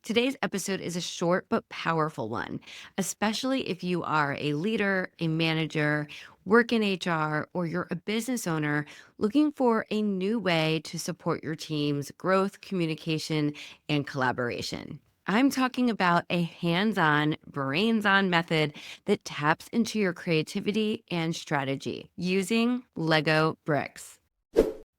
Today's episode is a short but powerful one, especially if you are a leader, a manager, work in HR, or you're a business owner looking for a new way to support your team's growth, communication, and collaboration. I'm talking about a hands on, brains on method that taps into your creativity and strategy using Lego bricks.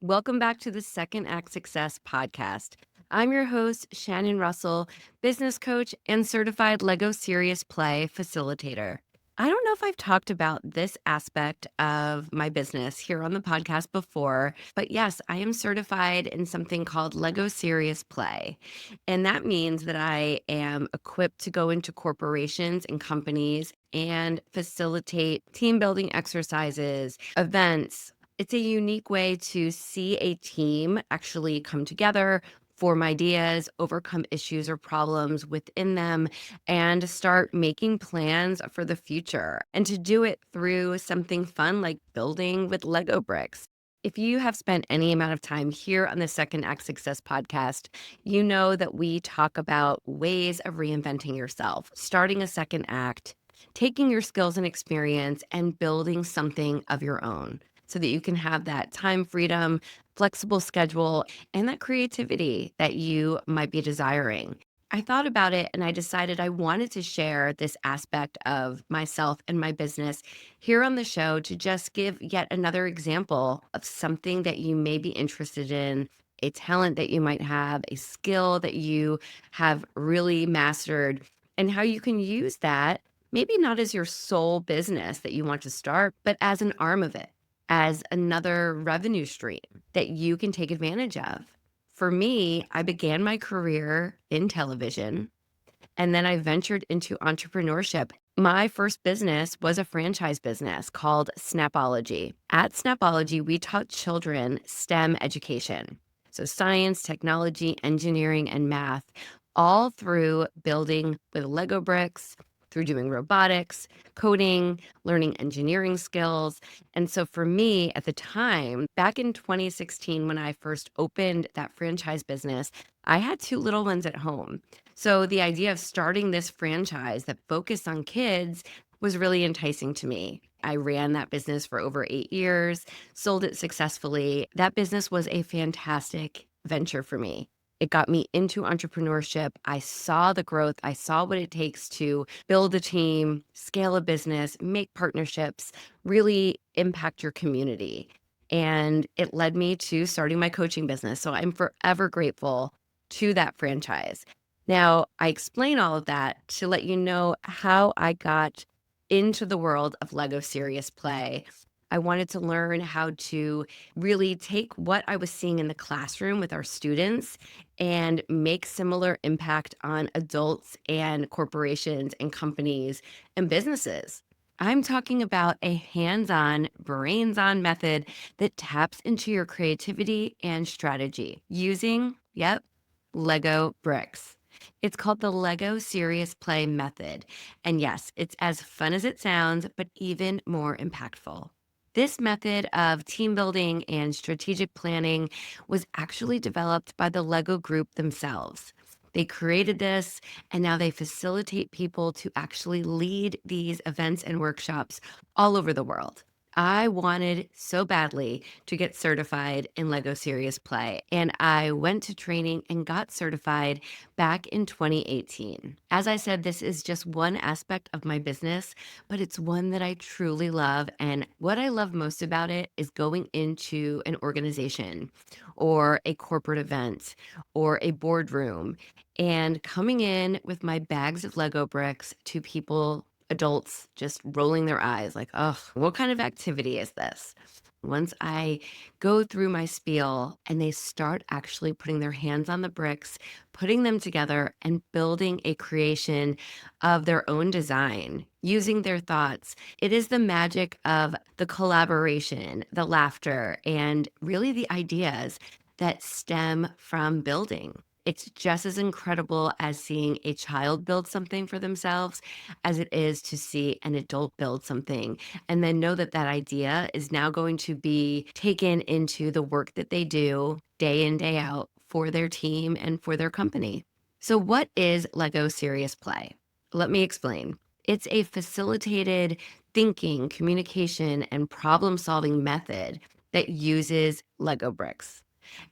Welcome back to the Second Act Success podcast. I'm your host, Shannon Russell, business coach and certified Lego Serious Play facilitator. I don't know if I've talked about this aspect of my business here on the podcast before, but yes, I am certified in something called Lego Serious Play. And that means that I am equipped to go into corporations and companies and facilitate team building exercises, events. It's a unique way to see a team actually come together, form ideas, overcome issues or problems within them, and start making plans for the future. And to do it through something fun like building with Lego bricks. If you have spent any amount of time here on the Second Act Success podcast, you know that we talk about ways of reinventing yourself, starting a second act, taking your skills and experience, and building something of your own so that you can have that time freedom, flexible schedule, and that creativity that you might be desiring. I thought about it and I decided I wanted to share this aspect of myself and my business here on the show to just give yet another example of something that you may be interested in, a talent that you might have, a skill that you have really mastered, and how you can use that, maybe not as your sole business that you want to start, but as an arm of it, as another revenue stream that you can take advantage of. For me, I began my career in television and then I ventured into entrepreneurship. My first business was a franchise business called Snapology. At Snapology, we taught children STEM education. So, science, technology, engineering, and math, all through building with Lego bricks, through doing robotics, coding, learning engineering skills. And so, for me at the time, back in 2016, when I first opened that franchise business, I had two little ones at home. So the idea of starting this franchise that focused on kids was really enticing to me. I ran that business for over 8 years, sold it successfully. That business was a fantastic venture for me. It got me into entrepreneurship. I saw the growth. I saw what it takes to build a team, scale a business, make partnerships, really impact your community. And it led me to starting my coaching business. So I'm forever grateful to that franchise. Now, I explain all of that to let you know how I got into the world of Lego Serious Play. I wanted to learn how to really take what I was seeing in the classroom with our students and make similar impact on adults and corporations and companies and businesses. I'm talking about a hands on, brains on method that taps into your creativity and strategy using, yep, Lego bricks. It's called the Lego Serious Play Method. And yes, it's as fun as it sounds, but even more impactful. This method of team building and strategic planning was actually developed by the Lego group themselves. They created this and now they facilitate people to actually lead these events and workshops all over the world. I wanted so badly to get certified in Lego Serious Play, and I went to training and got certified back in 2018. As I said, this is just one aspect of my business, but it's one that I truly love. And what I love most about it is going into an organization or a corporate event or a boardroom and coming in with my bags of Lego bricks to people, adults, just rolling their eyes like, oh, what kind of activity is this? Once I go through my spiel and they start actually putting their hands on the bricks, putting them together and building a creation of their own design using their thoughts, it is the magic of the collaboration, the laughter, and really the ideas that stem from building. It's just as incredible as seeing a child build something for themselves as it is to see an adult build something and then know that that idea is now going to be taken into the work that they do day in, day out for their team and for their company. So, what is Lego Serious Play? Let me explain. It's a facilitated thinking, communication, and problem solving method that uses Lego bricks.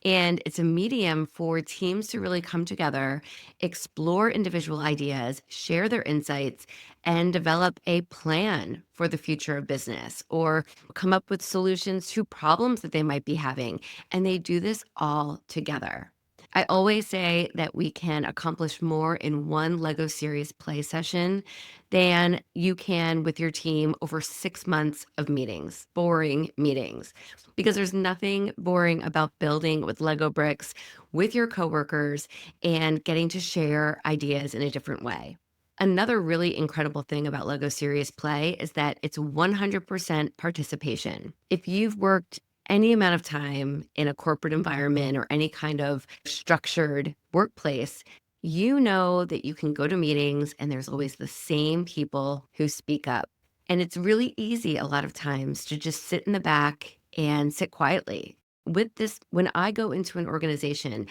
And it's a medium for teams to really come together, explore individual ideas, share their insights, and develop a plan for the future of business or come up with solutions to problems that they might be having. And they do this all together. I always say that we can accomplish more in one Lego series play session than you can with your team over 6 months of meetings, boring meetings, because there's nothing boring about building with Lego bricks with your coworkers and getting to share ideas in a different way. Another really incredible thing about Lego Serious Play is that it's 100% participation. If you've worked any amount of time in a corporate environment or any kind of structured workplace, you know that you can go to meetings and there's always the same people who speak up. And it's really easy a lot of times to just sit in the back and sit quietly. With this, when I go into an organization,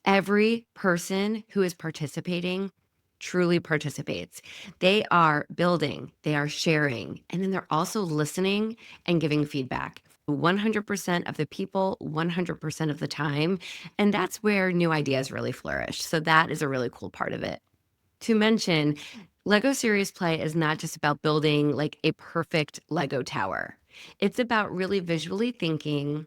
every person who is participating truly participates. They are building, they are sharing, and then they're also listening and giving feedback. 100% of the people, 100% of the time. And that's where new ideas really flourish. So that is a really cool part of it. To mention, Lego Serious Play is not just about building like a perfect Lego tower. It's about really visually thinking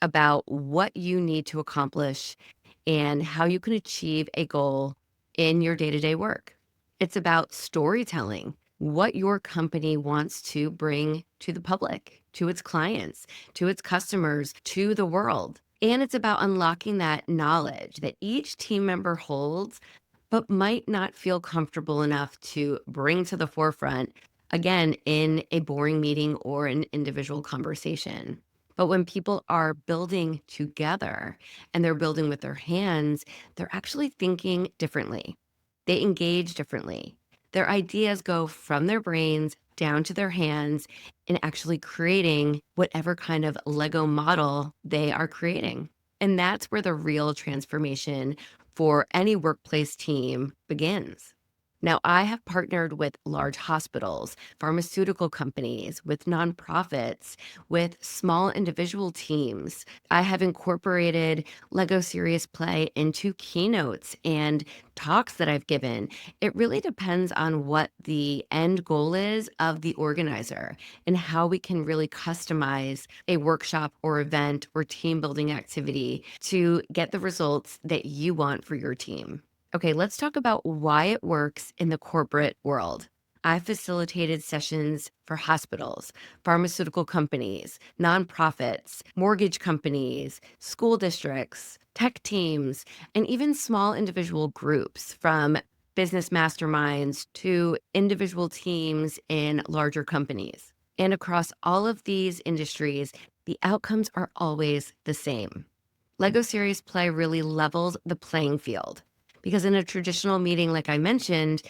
about what you need to accomplish and how you can achieve a goal in your day to day work. It's about storytelling, what your company wants to bring to the public, to its clients, to its customers, to the world. And it's about unlocking that knowledge that each team member holds, but might not feel comfortable enough to bring to the forefront, again, in a boring meeting or an individual conversation. But when people are building together and they're building with their hands, they're actually thinking differently. They engage differently. Their ideas go from their brains down to their hands in actually creating whatever kind of Lego model they are creating. And that's where the real transformation for any workplace team begins. Now, I have partnered with large hospitals, pharmaceutical companies, with nonprofits, with small individual teams. I have incorporated Lego Serious Play into keynotes and talks that I've given. It really depends on what the end goal is of the organizer and how we can really customize a workshop or event or team building activity to get the results that you want for your team. Okay, let's talk about why it works in the corporate world. I facilitated sessions for hospitals, pharmaceutical companies, nonprofits, mortgage companies, school districts, tech teams, and even small individual groups from business masterminds to individual teams in larger companies. And across all of these industries, the outcomes are always the same. Lego Serious Play really levels the playing field because in a traditional meeting, like I mentioned,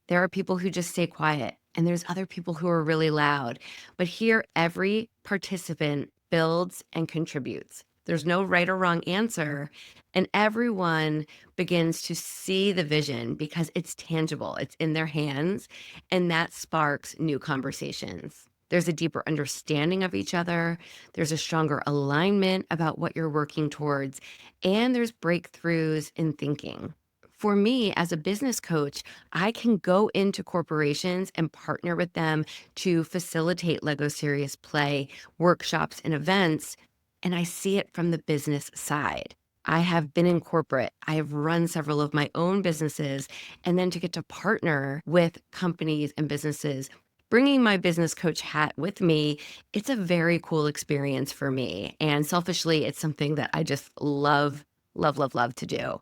there are people who just stay quiet and there's other people who are really loud. But here, every participant builds and contributes. There's no right or wrong answer. And everyone begins to see the vision because it's tangible, it's in their hands, and that sparks new conversations. There's a deeper understanding of each other. There's a stronger alignment about what you're working towards, and there's breakthroughs in thinking. For me, as a business coach, I can go into corporations and partner with them to facilitate Lego Serious Play workshops and events. And I see it from the business side. I have been in corporate, I have run several of my own businesses, and then to get to partner with companies and businesses. Bringing my business coach hat with me, it's a very cool experience for me. And selfishly, it's something that I just love, love, love, love to do.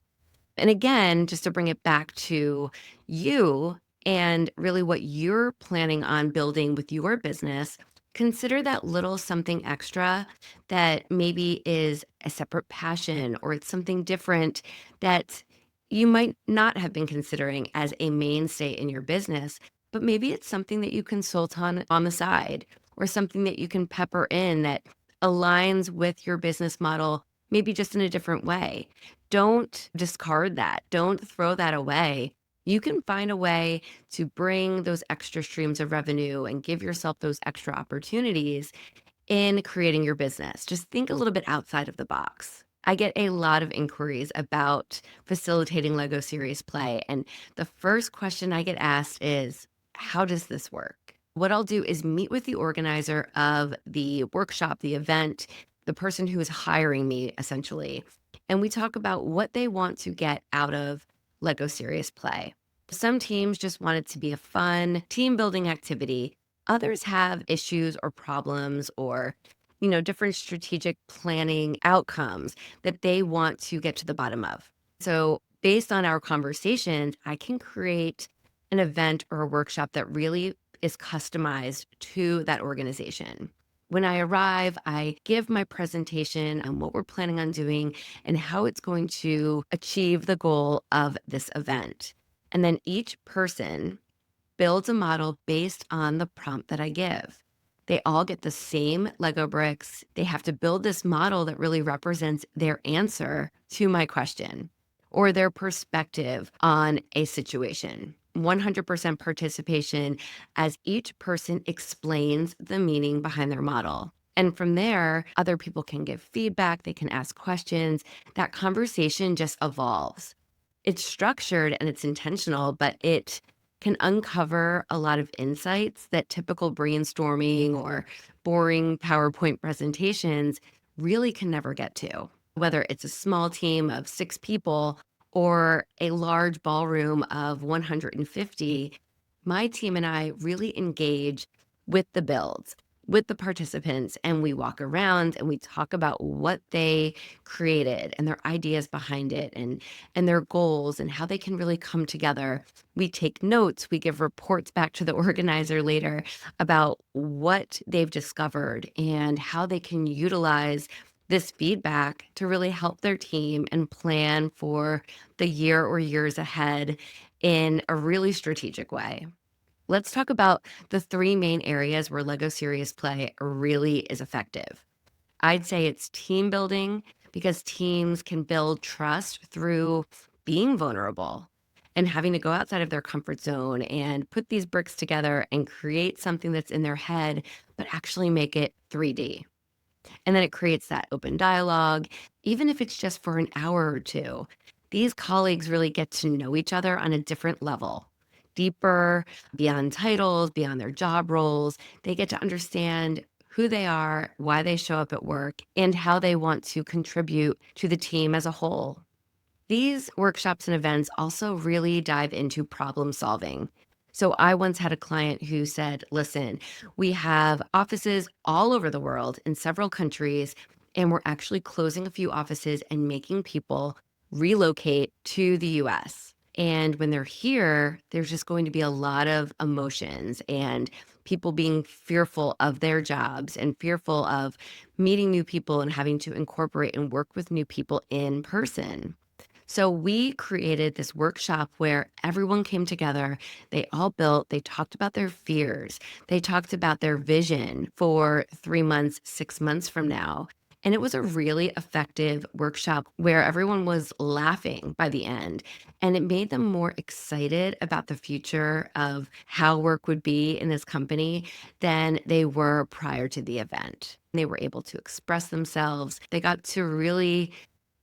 And again, just to bring it back to you and really what you're planning on building with your business, consider that little something extra that maybe is a separate passion or it's something different that you might not have been considering as a mainstay in your business, but maybe it's something that you consult on the side or something that you can pepper in that aligns with your business model, maybe just in a different way. Don't discard that. Don't throw that away. You can find a way to bring those extra streams of revenue and give yourself those extra opportunities in creating your business. Just think a little bit outside of the box. I get a lot of inquiries about facilitating Lego Serious Play. And the first question I get asked is, how does this work? What I'll do is meet with the organizer of the workshop, the event, the person who is hiring me essentially. And we talk about what they want to get out of Lego Serious Play. Some teams just want it to be a fun team building activity. Others have issues or problems or, different strategic planning outcomes that they want to get to the bottom of. So, based on our conversations, I can create an event or a workshop that really is customized to that organization. When I arrive, I give my presentation on what we're planning on doing and how it's going to achieve the goal of this event. And then each person builds a model based on the prompt that I give. They all get the same Lego bricks. They have to build this model that really represents their answer to my question or their perspective on a situation. 100% participation as each person explains the meaning behind their model. And from there, other people can give feedback, they can ask questions. That conversation just evolves. It's structured and it's intentional, but it can uncover a lot of insights that typical brainstorming or boring PowerPoint presentations really can never get to. Whether it's a small team of 6 people or a large ballroom of 150, my team and I really engage with the builds, with the participants, and we walk around and we talk about what they created and their ideas behind it and their goals and how they can really come together. We take notes, we give reports back to the organizer later about what they've discovered and how they can utilize this feedback to really help their team and plan for the year or years ahead in a really strategic way. Let's talk about the three main areas where Lego Serious Play really is effective. I'd say it's team building because teams can build trust through being vulnerable and having to go outside of their comfort zone and put these bricks together and create something that's in their head, but actually make it 3D. And then it creates that open dialogue, even if it's just for an hour or two. These colleagues really get to know each other on a different level, deeper, beyond titles, beyond their job roles. They get to understand who they are, why they show up at work, and how they want to contribute to the team as a whole. These workshops and events also really dive into problem solving. So I once had a client who said, listen, we have offices all over the world in several countries, and we're actually closing a few offices and making people relocate to the US. And when they're here, there's just going to be a lot of emotions and people being fearful of their jobs and fearful of meeting new people and having to incorporate and work with new people in person. So we created this workshop where everyone came together. They all built, they talked about their fears. They talked about their vision for 3 months, 6 months from now. And it was a really effective workshop where everyone was laughing by the end. And it made them more excited about the future of how work would be in this company than they were prior to the event. They were able to express themselves. They got to really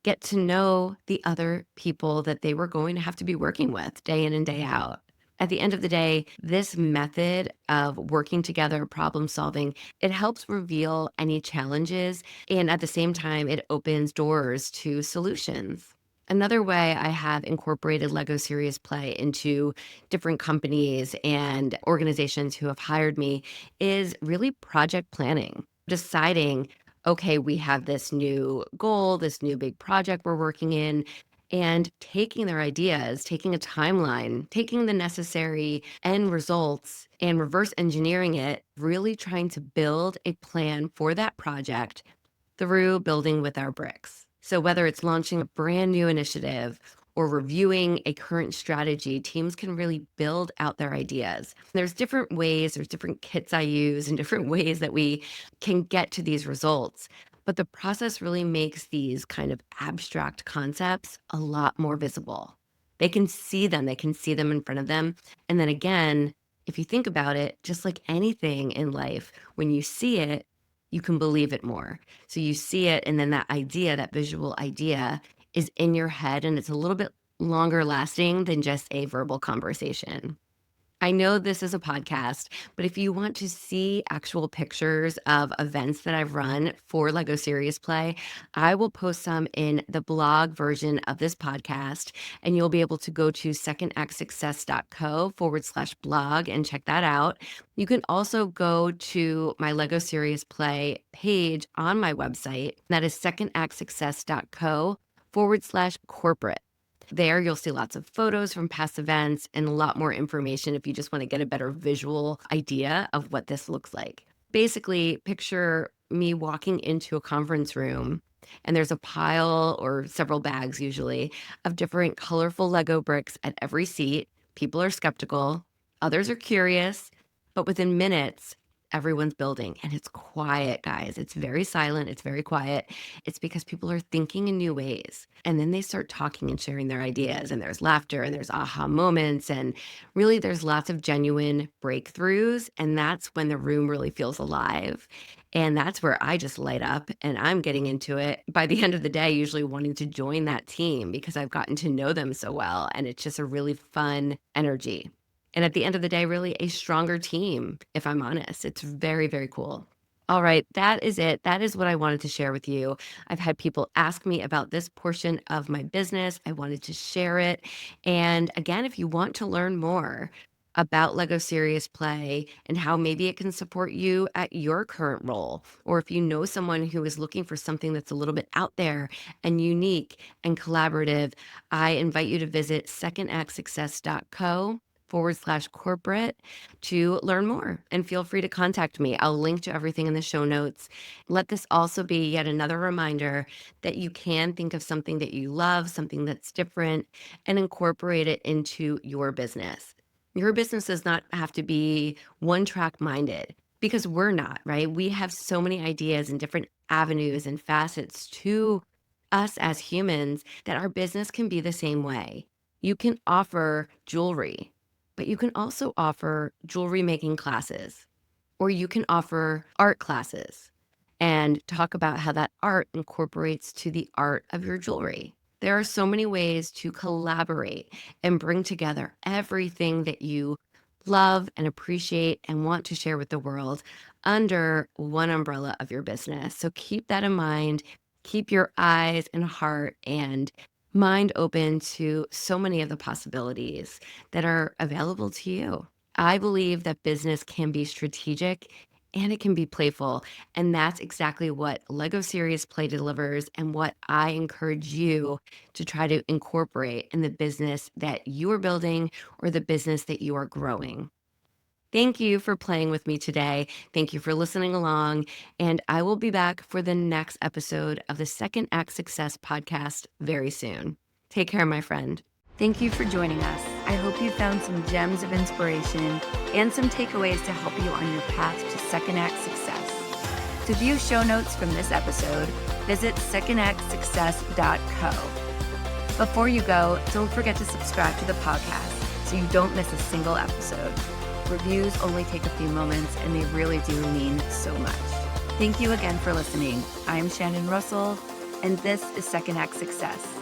get to know the other people that they were going to have to be working with day in and day out. At the end of the day, this method of working together, problem solving, it helps reveal any challenges. And at the same time, it opens doors to solutions. Another way I have incorporated Lego Serious Play into different companies and organizations who have hired me is really project planning, deciding, okay, we have this new goal, this new big project we're working in, and taking their ideas, taking a timeline, taking the necessary end results and reverse engineering it, really trying to build a plan for that project through building with our bricks. So whether it's launching a brand new initiative or reviewing a current strategy, teams can really build out their ideas. There's different ways, there's different kits I use and different ways that we can get to these results. But the process really makes these kind of abstract concepts a lot more visible. They can see them in front of them. And then again, if you think about it, just like anything in life, when you see it, you can believe it more. So you see it, and then that idea, that visual idea, is in your head, and it's a little bit longer lasting than just a verbal conversation. I know this is a podcast, but if you want to see actual pictures of events that I've run for Lego Serious Play, I will post some in the blog version of this podcast, and you'll be able to go to secondactsuccess.co/blog and check that out. You can also go to my Lego Serious Play page on my website. That is secondactsuccess.co/corporate. There, you'll see lots of photos from past events and a lot more information if you just want to get a better visual idea of what this looks like. Basically, picture me walking into a conference room, and there's a pile or several bags, usually, of different colorful Lego bricks at every seat. People are skeptical, others are curious, but within minutes, everyone's building, and it's quiet, guys. It's very silent, it's very quiet. It's because people are thinking in new ways. And then they start talking and sharing their ideas, and there's laughter and there's aha moments. And really, there's lots of genuine breakthroughs. And that's when the room really feels alive. And that's where I just light up and I'm getting into it. By the end of the day, usually wanting to join that team because I've gotten to know them so well. And it's just a really fun energy. And at the end of the day, really a stronger team, if I'm honest. It's very, very cool. All right, that is it. That is what I wanted to share with you. I've had people ask me about this portion of my business. I wanted to share it. And again, if you want to learn more about Lego Serious Play and how maybe it can support you at your current role, or if you know someone who is looking for something that's a little bit out there and unique and collaborative, I invite you to visit secondactsuccess.co/corporate to learn more, and feel free to contact me. I'll link to everything in the show notes. Let this also be yet another reminder that you can think of something that you love, something that's different, and incorporate it into your business. Your business does not have to be one track minded, because we're not, right? We have so many ideas and different avenues and facets to us as humans that our business can be the same way. You can offer jewelry, but you can also offer jewelry making classes, or you can offer art classes and talk about how that art incorporates to the art of your jewelry. There are so many ways to collaborate and bring together everything that you love and appreciate and want to share with the world under one umbrella of your business. So keep that in mind. Keep your eyes and heart and mind open to so many of the possibilities that are available to you. I believe that business can be strategic and it can be playful. And that's exactly what Lego Serious Play delivers, and what I encourage you to try to incorporate in the business that you are building or the business that you are growing. Thank you for playing with me today. Thank you for listening along. And I will be back for the next episode of the Second Act Success podcast very soon. Take care, my friend. Thank you for joining us. I hope you found some gems of inspiration and some takeaways to help you on your path to Second Act Success. To view show notes from this episode, visit secondactsuccess.co. Before you go, don't forget to subscribe to the podcast so you don't miss a single episode. Reviews only take a few moments, and they really do mean so much. Thank you again for listening. I'm Shannon Russell, and this is Second Act Success.